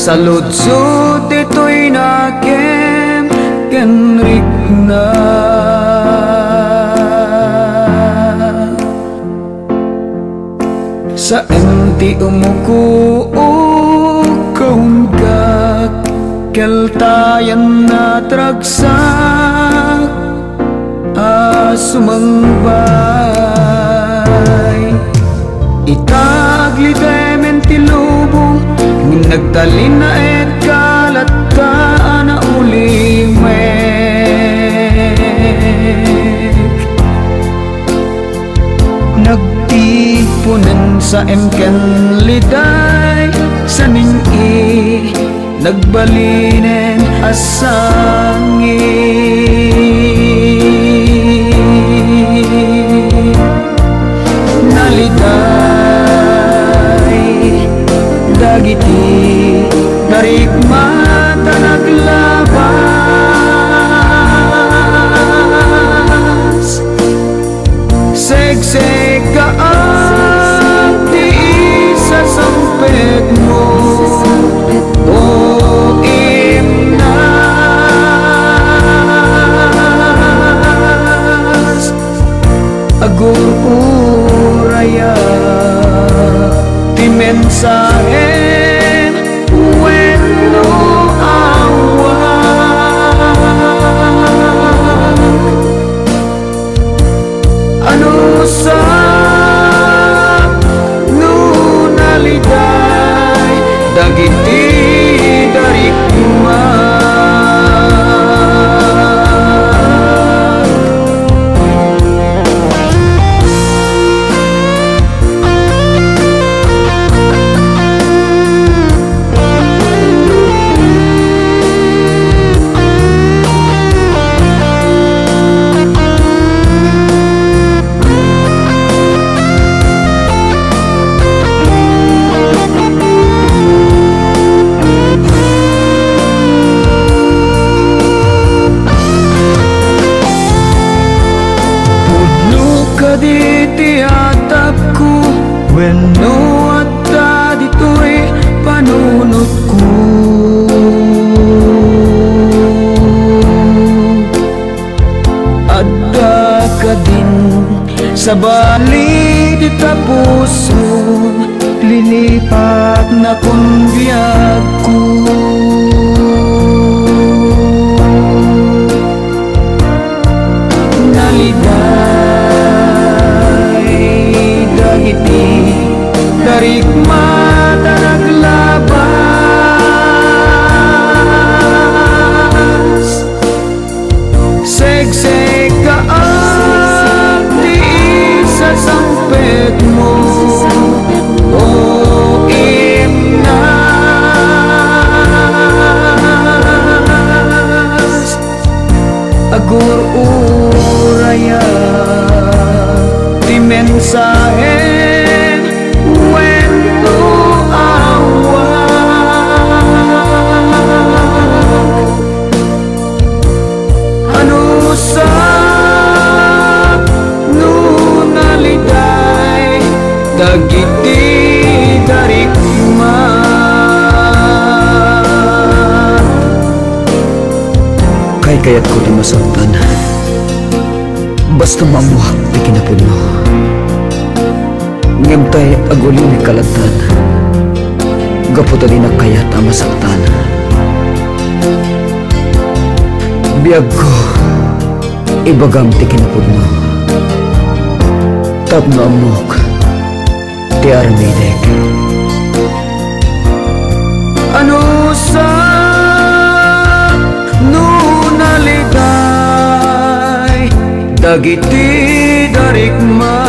sa lutsod ito'y nakem kenrik na. Sa enti umuko kaun ka keltayan na tragsak sumangbay itagli menti lubong nagtalin na et kalat ka na ulimek nagtipunan sa emken liday sa ning-i nagbalinen asangi naliday dagiti narikmata naglabas segseg kaang di sa sampet mo uraya ti mensahe wenno awak ano sa nunaliday dagiti dari kumah di atapku wenno adda dito'y panunotku adda ka din sa balik di tapuso lilipat na kung biyagku darikmata naglabas segseg kaang di sa sampet mo o imnas agur uraya di mensahe dagiti dari kumah kay kayat ko di masaktan basta mamuhak di kinapod mo ngemtay aguli ni kalatan gaputa di nakayat ang masaktan biyag ko ibagam di kinapod mo tapno amok ti armidek ano sa nunaliday dagiti darikma